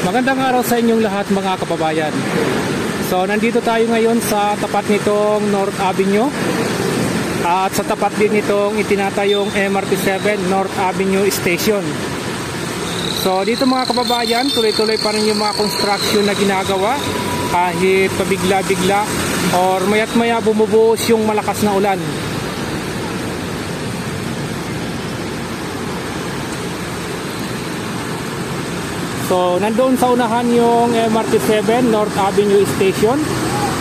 Magandang araw sa inyong lahat mga kababayan. So nandito tayo ngayon sa tapat nitong North Avenue at sa tapat din nitong itinatayong MRT7 North Avenue Station. So dito mga kababayan, tuloy-tuloy pa rin yung mga construction na ginagawa kahit pabigla-bigla or mayat maya bumubuhos yung malakas na ulan. So, nandoon sa unahan yung MRT7 North Avenue Station.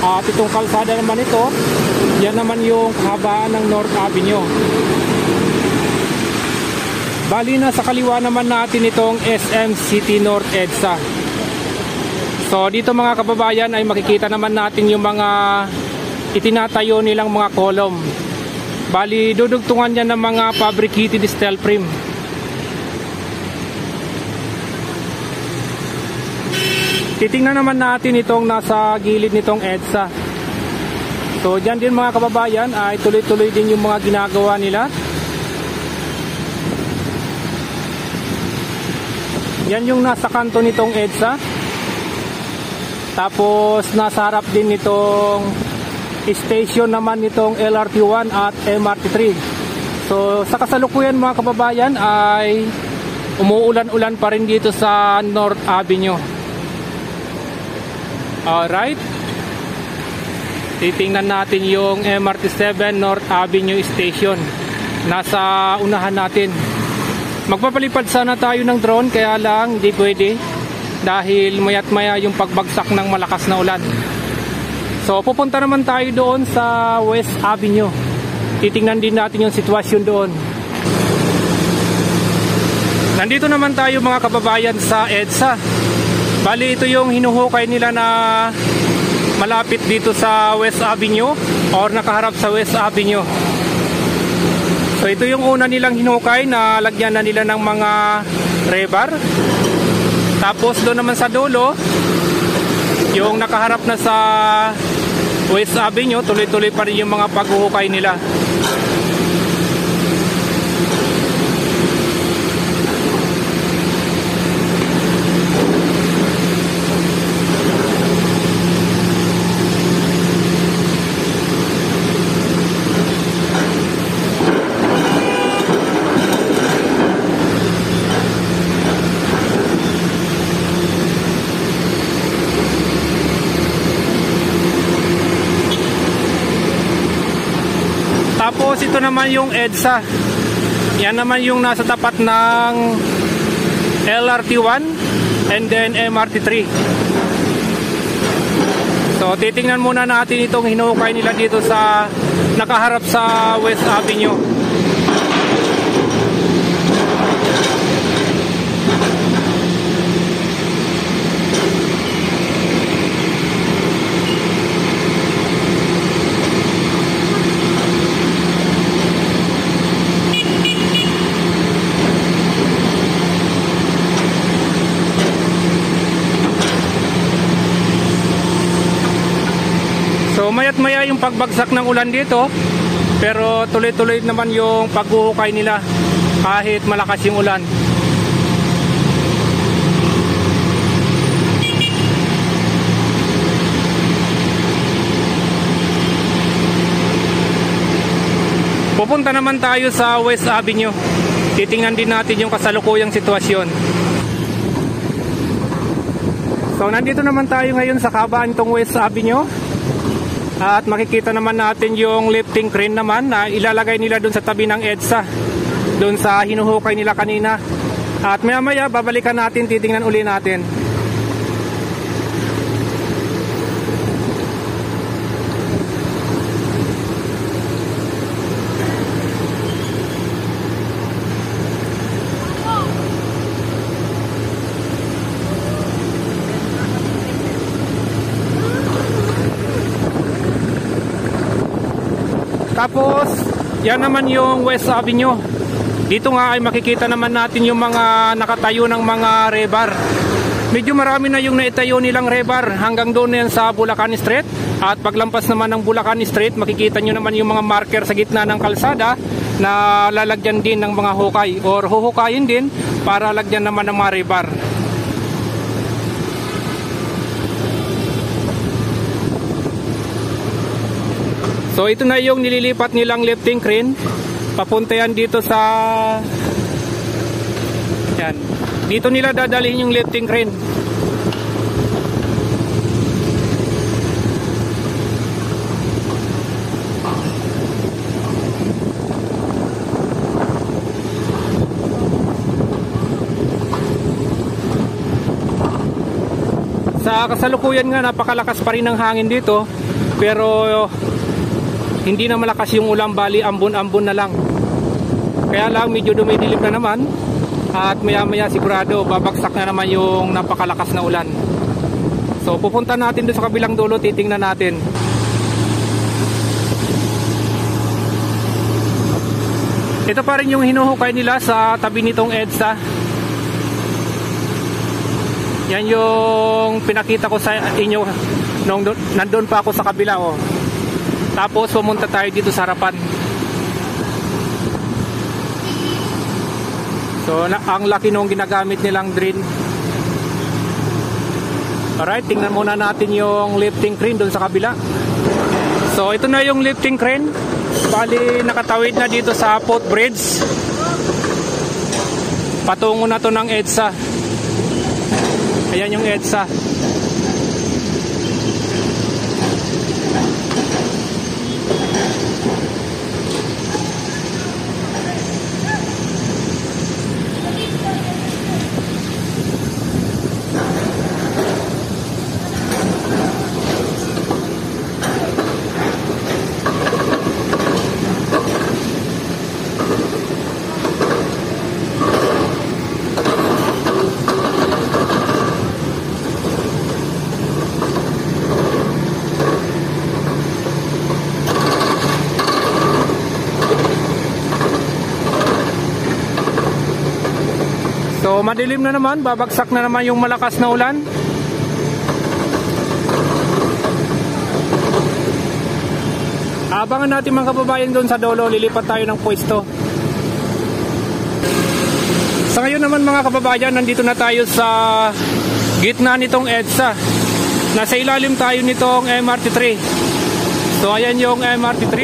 At itong kalsada naman ito, yan naman yung kahabaan ng North Avenue. Bali na sa kaliwa naman natin itong SM City North EDSA. So, dito mga kababayan ay makikita naman natin yung mga itinatayo nilang mga column. Bali, dudugtungan yan ng mga fabricated steel frame. Titingnan naman natin itong nasa gilid nitong EDSA. So dyan din mga kababayan ay tuloy-tuloy din yung mga ginagawa nila. Yan yung nasa kanto nitong EDSA. Tapos nasa harap din nitong station naman nitong LRT1 at MRT3. So sa kasalukuyan mga kababayan ay umuulan-ulan pa rin dito sa North Avenue. Alright, titingnan natin yung MRT7 North Avenue Station. Nasa unahan natin. Magpapalipad sana tayo ng drone, kaya lang hindi pwede dahil mayat maya yung pagbagsak ng malakas na ulan. So pupunta naman tayo doon sa West Avenue. Titingnan din natin yung sitwasyon doon. Nandito naman tayo mga kababayan sa EDSA. Bali ito yung hinuhukay nila na malapit dito sa West Avenue or nakaharap sa West Avenue. So ito yung una nilang hinukay na lagyan na nila ng mga rebar. Tapos doon naman sa dulo, yung nakaharap na sa West Avenue, tuloy-tuloy pa rin yung mga paghuhukay nila. Tapos ito naman yung EDSA. Yan naman yung nasa tapat ng LRT1 and then MRT3. So titingnan muna natin itong hinukay nila dito sa nakaharap sa West Avenue. So mayat maya yung pagbagsak ng ulan dito, pero tuloy-tuloy naman yung paghuhukay nila kahit malakas yung ulan. Pupunta naman tayo sa West Avenue. Titingnan din natin yung kasalukuyang sitwasyon. So nandito naman tayo ngayon sa kahabaan itong West Avenue. At makikita naman natin yung lifting crane naman na ilalagay nila dun sa tabi ng EDSA, dun sa hinuhukay nila kanina. At maya maya babalikan natin, titingnan uli natin. Tapos, yan naman yung West Avenue. Dito nga ay makikita naman natin yung mga nakatayo ng mga rebar. Medyo marami na yung naitayo nilang rebar hanggang doon na yan sa Bulacan Street. At paglampas naman ng Bulacan Street, makikita nyo naman yung mga marker sa gitna ng kalsada na lalagyan din ng mga hukay or huhukayin din para lagyan naman ng mga rebar. So ito na yung nililipat nilang lifting crane. Papunta yan dito sa yan. Dito nila dadalhin yung lifting crane. Sa kasalukuyan nga napakalakas pa rin ng hangin dito, pero hindi na malakas yung ulan, bali ambon-ambon na lang. Kaya lang medyo dumidilim na naman at maya-maya sigurado babagsak na naman yung napakalakas na ulan. So pupunta natin doon sa kabilang dulo, titingnan natin. Ito pa rin yung hinuhukay nila sa tabi nitong EDSA. Yan yung pinakita ko sa inyo nung nandun pa ako sa kabila, oh. Tapos pumunta tayo dito sa harapan. So ang laki nung ginagamit nilang drain. Alright, tingnan muna natin yung lifting crane dun sa kabila. So ito na yung lifting crane. Bali nakatawid na dito sa footbridge. Patungo na to ng EDSA. Ayan yung EDSA. So madilim na naman, babagsak na naman yung malakas na ulan. Abangan natin mga kababayan doon sa dolo, lilipat tayo ng pwesto. Sa ngayon naman mga kababayan, nandito na tayo sa gitna nitong EDSA. Nasa ilalim tayo nitong MRT3. So ayan yung MRT3.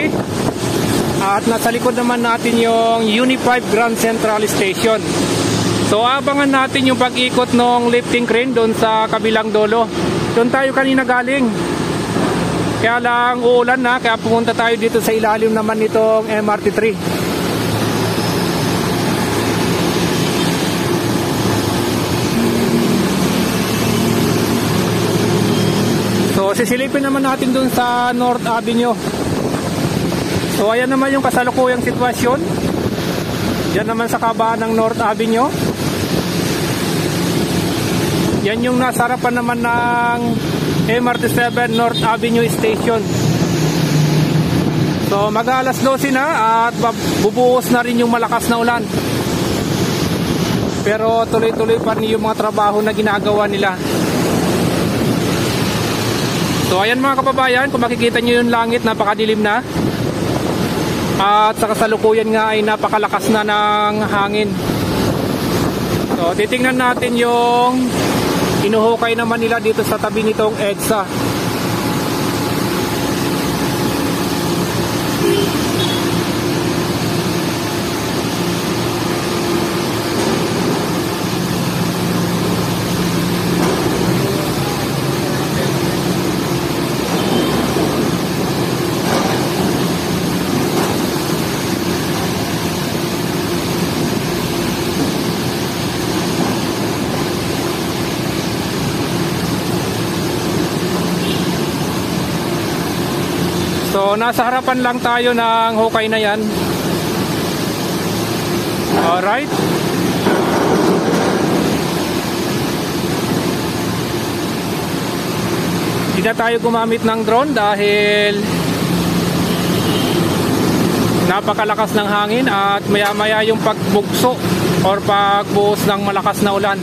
At nasa likod naman natin yung Unified Grand Central Station. So abangan natin yung pag-ikot ng lifting crane doon sa kabilang dolo. Doon tayo kanina galing. Kaya lang uulan na, kaya pumunta tayo dito sa ilalim naman nitong MRT3. So sisilipin naman natin doon sa North Avenue. So ayan naman yung kasalukuyang sitwasyon. Yan naman sa kabaan ng North Avenue. Yan yung nasa harapan naman ng MRT7 North Avenue Station. So mag-alas 12 na at bubuhos na rin yung malakas na ulan. Pero tuloy-tuloy pa rin yung mga trabaho na ginagawa nila. So ayan mga kababayan, kung makikita nyo yung langit, napakadilim na. At sa kasalukuyan nga ay napakalakas na ng hangin. So titingnan natin yung inuhukay naman nila dito sa tabi nitong EDSA. So nasa harapan lang tayo ng hukay na yan. Alright. Hindi na tayo gumamit ng drone dahil napakalakas ng hangin at maya-maya yung pagbugso or pagbuhos ng malakas na ulan.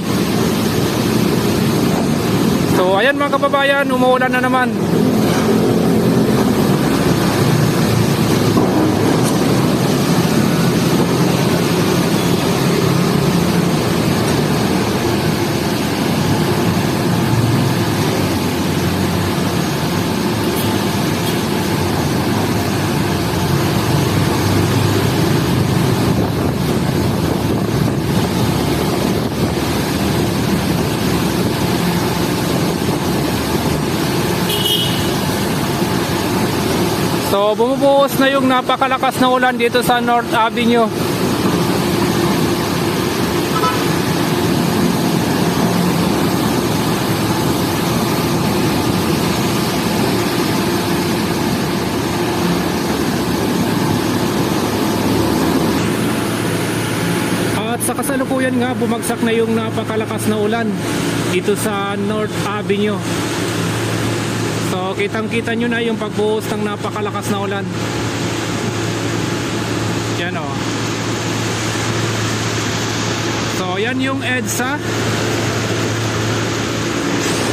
So ayan mga kababayan, umuulan na naman. So bumubuhos na yung napakalakas na ulan dito sa North Avenue. Sa kasalukuyan nga, bumagsak na yung napakalakas na ulan dito sa North Avenue. So kitang-kita nyo na yung pagbuhos ng napakalakas na ulan. Yan o. So yan yung EDSA.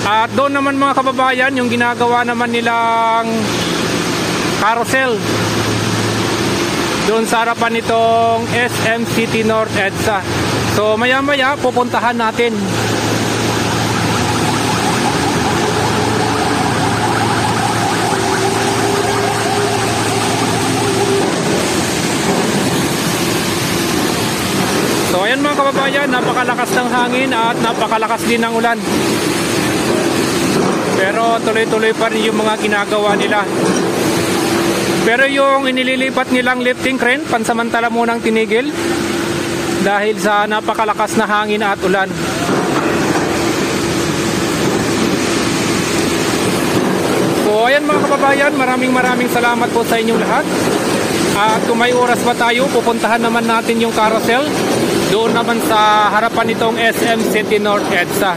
At doon naman mga kababayan, yung ginagawa naman nilang carousel doon sa harapan nitong SM City North EDSA. So maya maya pupuntahan natin. So ayan mga kababayan, napakalakas ng hangin at napakalakas din ng ulan. Pero tuloy-tuloy pa rin yung mga ginagawa nila. Pero yung inililipat nilang lifting crane, pansamantala munang tinigil dahil sa napakalakas na hangin at ulan. So ayan mga kababayan, maraming salamat po sa inyong lahat. At kung may oras pa tayo, pupuntahan naman natin yung carousel doon naman sa harapan nitong SM City North EDSA.